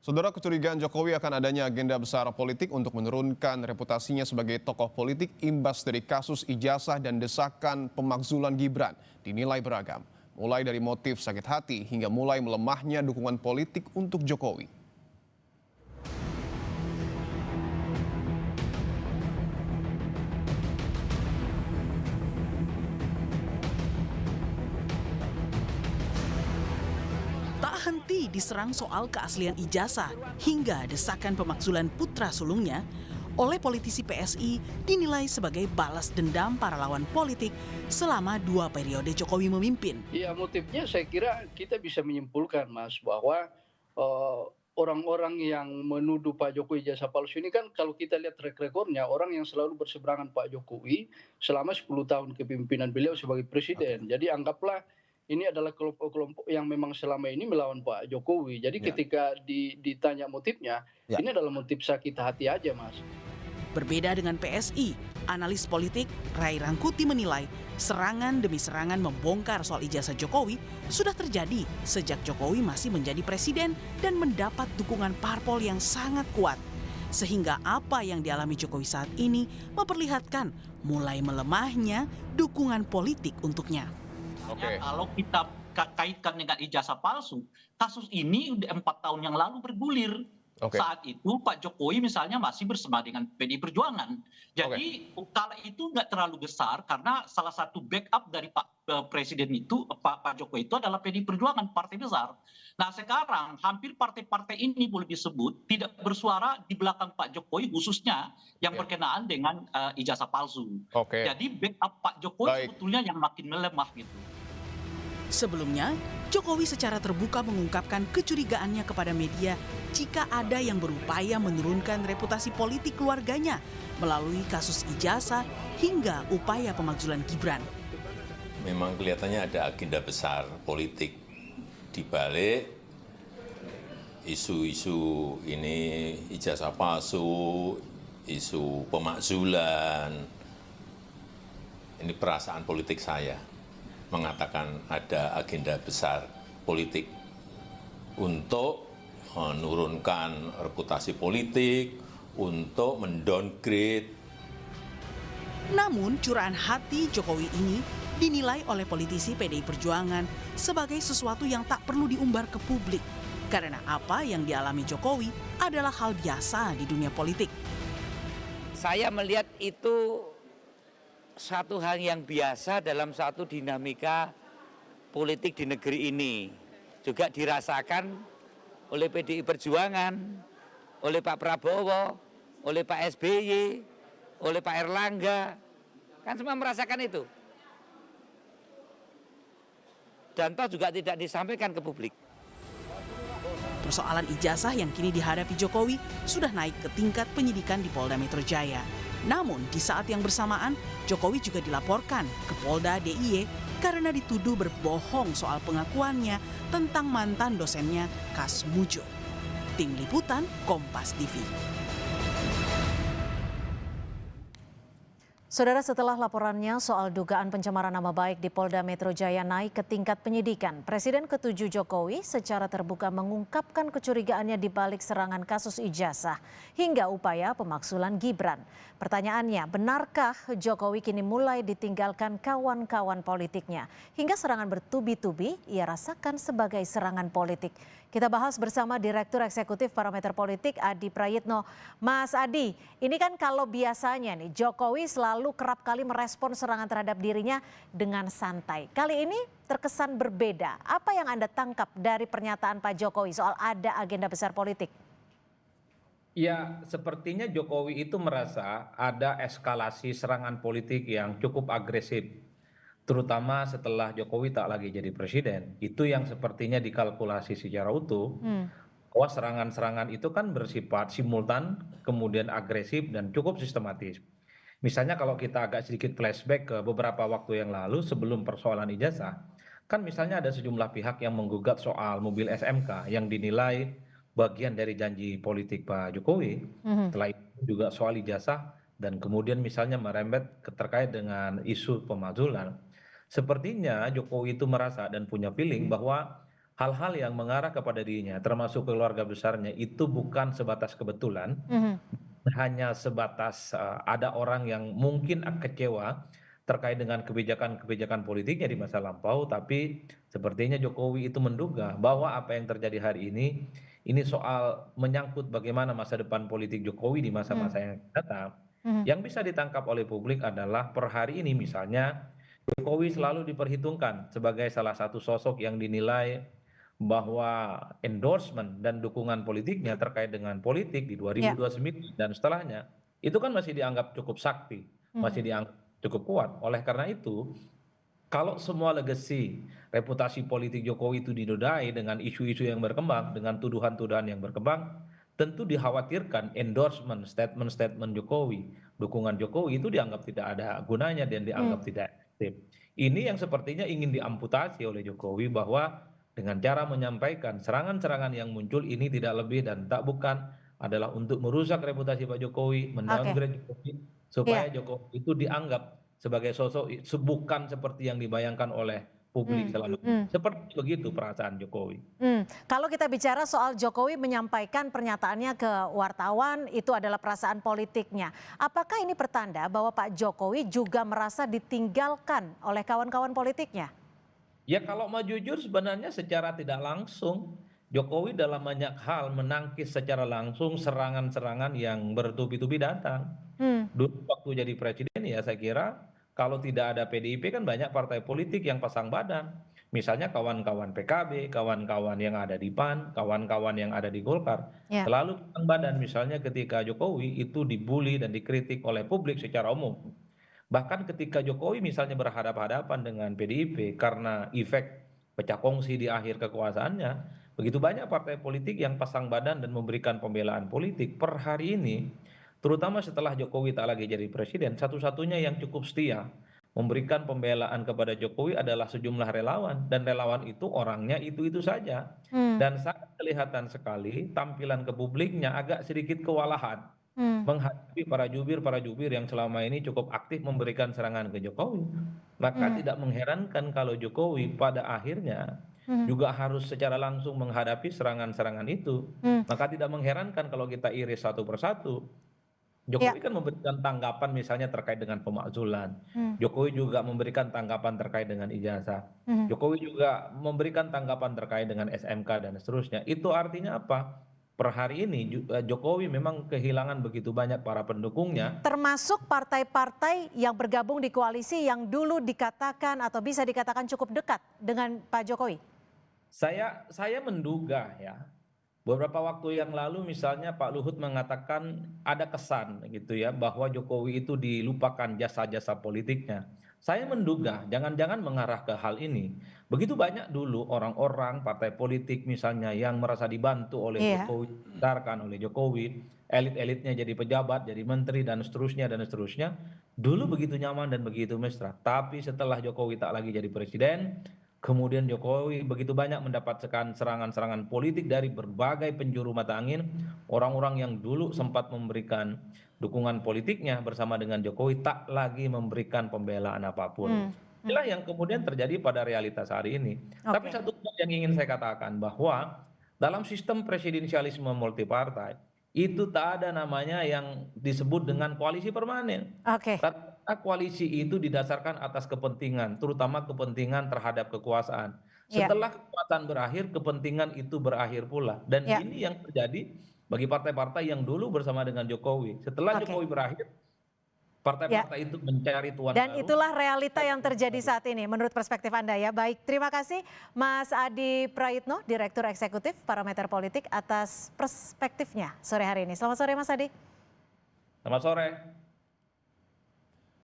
Saudara, kecurigaan Jokowi akan adanya agenda besar politik untuk menurunkan reputasinya sebagai tokoh politik imbas dari kasus ijazah dan desakan pemakzulan Gibran dinilai beragam. Mulai dari motif sakit hati hingga mulai melemahnya dukungan politik untuk Jokowi. Tak henti diserang soal keaslian ijazah hingga desakan pemakzulan putra sulungnya oleh politisi PSI dinilai sebagai balas dendam para lawan politik selama 2 periode Jokowi memimpin. Ya, motifnya saya kira kita bisa menyimpulkan, Mas, bahwa orang-orang yang menuduh Pak Jokowi ijazah palsu ini kan kalau kita lihat track recordnya orang yang selalu berseberangan Pak Jokowi selama 10 tahun kepemimpinan beliau sebagai presiden. Jadi anggaplah ini adalah kelompok-kelompok yang memang selama ini melawan Pak Jokowi. Jadi ketika ditanya motifnya, ini adalah motif sakit hati aja, Mas. Berbeda dengan PSI, analis politik Ray Rangkuti menilai serangan demi serangan membongkar soal ijazah Jokowi sudah terjadi sejak Jokowi masih menjadi presiden dan mendapat dukungan parpol yang sangat kuat. Sehingga apa yang dialami Jokowi saat ini memperlihatkan mulai melemahnya dukungan politik untuknya. Kalau kita kaitkan dengan ijazah palsu, kasus ini udah 4 tahun yang lalu bergulir. Saat itu Pak Jokowi misalnya masih bersama dengan PDI Perjuangan. Jadi kala itu nggak terlalu besar karena salah satu backup dari Pak Presiden itu, Pak Jokowi itu adalah PDI Perjuangan, partai besar. Nah sekarang hampir partai-partai ini boleh disebut tidak bersuara di belakang Pak Jokowi khususnya yang berkenaan dengan ijazah palsu. Jadi backup Pak Jokowi sebetulnya yang makin melemah gitu. Sebelumnya, Jokowi secara terbuka mengungkapkan kecurigaannya kepada media jika ada yang berupaya menurunkan reputasi politik keluarganya melalui kasus ijazah hingga upaya pemakzulan Gibran. Memang kelihatannya ada agenda besar politik di balik isu-isu ini, ijazah palsu, isu pemakzulan. Ini perasaan politik saya mengatakan ada agenda besar politik untuk menurunkan reputasi politik, untuk mendowngrade. Namun curahan hati Jokowi ini dinilai oleh politisi PDI Perjuangan sebagai sesuatu yang tak perlu diumbar ke publik. Karena apa yang dialami Jokowi adalah hal biasa di dunia politik. Saya melihat itu satu hal yang biasa dalam satu dinamika politik di negeri ini. Juga dirasakan oleh PDI Perjuangan, oleh Pak Prabowo, oleh Pak SBY, oleh Pak Erlangga. Kan semua merasakan itu. Dan toh juga tidak disampaikan ke publik. Persoalan ijazah yang kini dihadapi Jokowi sudah naik ke tingkat penyidikan di Polda Metro Jaya. Namun di saat yang bersamaan, Jokowi juga dilaporkan ke Polda DIY karena dituduh berbohong soal pengakuannya tentang mantan dosennya Kas Mujo. Tim Liputan Kompas TV. Saudara, setelah laporannya soal dugaan pencemaran nama baik di Polda Metro Jaya naik ke tingkat penyidikan, Presiden ke-7 Jokowi secara terbuka mengungkapkan kecurigaannya di balik serangan kasus ijazah hingga upaya pemakzulan Gibran. Pertanyaannya, benarkah Jokowi kini mulai ditinggalkan kawan-kawan politiknya? Hingga serangan bertubi-tubi ia rasakan sebagai serangan politik. Kita bahas bersama Direktur Eksekutif Parameter Politik Adi Prayitno. Mas Adi, ini kan kalau biasanya nih Jokowi selalu kerap kali merespon serangan terhadap dirinya dengan santai. Kali ini terkesan berbeda. Apa yang Anda tangkap dari pernyataan Pak Jokowi soal ada agenda besar politik? Ya, sepertinya Jokowi itu merasa ada eskalasi serangan politik yang cukup agresif. Terutama setelah Jokowi tak lagi jadi presiden. Itu yang sepertinya dikalkulasi secara utuh. Bahwa serangan-serangan itu kan bersifat simultan, kemudian agresif dan cukup sistematis. Misalnya kalau kita agak sedikit flashback ke beberapa waktu yang lalu sebelum persoalan ijazah, kan misalnya ada sejumlah pihak yang menggugat soal mobil SMK yang dinilai bagian dari janji politik Pak Jokowi. Setelah itu juga soal ijazah dan kemudian misalnya merembet terkait dengan isu pemakzulan. Sepertinya Jokowi itu merasa dan punya feeling bahwa hal-hal yang mengarah kepada dirinya, termasuk keluarga besarnya, itu bukan sebatas kebetulan, hanya sebatas ada orang yang mungkin kecewa terkait dengan kebijakan-kebijakan politiknya di masa lampau, tapi sepertinya Jokowi itu menduga bahwa apa yang terjadi hari ini soal menyangkut bagaimana masa depan politik Jokowi di masa-masa yang akan datang. Yang bisa ditangkap oleh publik adalah per hari ini misalnya Jokowi selalu diperhitungkan sebagai salah satu sosok yang dinilai bahwa endorsement dan dukungan politiknya terkait dengan politik di 2029 dan setelahnya itu kan masih dianggap cukup sakti, masih dianggap cukup kuat. Oleh karena itu, kalau semua legacy reputasi politik Jokowi itu dinodai dengan isu-isu yang berkembang, dengan tuduhan-tuduhan yang berkembang, tentu dikhawatirkan endorsement, statement-statement Jokowi, dukungan Jokowi itu dianggap tidak ada gunanya dan dianggap tidak efektif. Ini yang sepertinya ingin diamputasi oleh Jokowi bahwa dengan cara menyampaikan serangan-serangan yang muncul ini tidak lebih dan tak bukan adalah untuk merusak reputasi Pak Jokowi, mendowngrade Jokowi, supaya Jokowi itu dianggap sebagai sosok bukan seperti yang dibayangkan oleh publik selama ini. Seperti begitu perasaan Jokowi. Kalau kita bicara soal Jokowi menyampaikan pernyataannya ke wartawan, itu adalah perasaan politiknya. Apakah ini pertanda bahwa Pak Jokowi juga merasa ditinggalkan oleh kawan-kawan politiknya? Ya kalau mau jujur sebenarnya secara tidak langsung Jokowi dalam banyak hal menangkis secara langsung serangan-serangan yang bertubi-tubi datang. Dulu waktu jadi presiden ya saya kira kalau tidak ada PDIP kan banyak partai politik yang pasang badan. Misalnya kawan-kawan PKB, kawan-kawan yang ada di PAN, kawan-kawan yang ada di Golkar. Selalu pasang badan misalnya ketika Jokowi itu dibully dan dikritik oleh publik secara umum. Bahkan ketika Jokowi misalnya berhadapan-hadapan dengan PDIP karena efek pecah kongsi di akhir kekuasaannya, begitu banyak partai politik yang pasang badan dan memberikan pembelaan politik per hari ini, terutama setelah Jokowi tak lagi jadi presiden, satu-satunya yang cukup setia memberikan pembelaan kepada Jokowi adalah sejumlah relawan, dan relawan itu orangnya itu-itu saja. Dan sangat kelihatan sekali tampilan ke publiknya agak sedikit kewalahan menghadapi para jubir yang selama ini cukup aktif memberikan serangan ke Jokowi. Maka tidak mengherankan kalau Jokowi pada akhirnya juga harus secara langsung menghadapi serangan-serangan itu. Maka tidak mengherankan kalau kita iris satu persatu. Jokowi kan memberikan tanggapan misalnya terkait dengan pemakzulan. Jokowi juga memberikan tanggapan terkait dengan ijazah. Jokowi juga memberikan tanggapan terkait dengan SMK dan seterusnya. Itu artinya apa? Per hari ini Jokowi memang kehilangan begitu banyak para pendukungnya. Termasuk partai-partai yang bergabung di koalisi yang dulu dikatakan atau bisa dikatakan cukup dekat dengan Pak Jokowi. Saya menduga ya, beberapa waktu yang lalu misalnya Pak Luhut mengatakan ada kesan gitu ya bahwa Jokowi itu dilupakan jasa-jasa politiknya. Saya menduga jangan-jangan mengarah ke hal ini. Begitu banyak dulu orang-orang partai politik misalnya yang merasa dibantu oleh Jokowi, dibesarkan oleh Jokowi, elit-elitnya jadi pejabat, jadi menteri dan seterusnya dan seterusnya. Dulu begitu nyaman dan begitu mesra. Tapi setelah Jokowi tak lagi jadi presiden, kemudian Jokowi begitu banyak mendapatkan serangan-serangan politik dari berbagai penjuru mata angin, orang-orang yang dulu sempat memberikan dukungan politiknya bersama dengan Jokowi tak lagi memberikan pembelaan apapun. Inilah yang kemudian terjadi pada realitas hari ini. Tapi satu hal yang ingin saya katakan bahwa dalam sistem presidensialisme multipartai itu tak ada namanya yang disebut dengan koalisi permanen. Karena koalisi itu didasarkan atas kepentingan, terutama kepentingan terhadap kekuasaan. Setelah kekuasaan berakhir, kepentingan itu berakhir pula. Dan ini yang terjadi bagi partai-partai yang dulu bersama dengan Jokowi. Setelah Jokowi berakhir, partai-partai itu mencari tuan dan baru. itulah realita yang terjadi saat ini menurut perspektif Anda ya. Baik, terima kasih Mas Adi Praitno, Direktur Eksekutif Parameter Politik atas perspektifnya sore hari ini. Selamat sore Mas Adi. Selamat sore.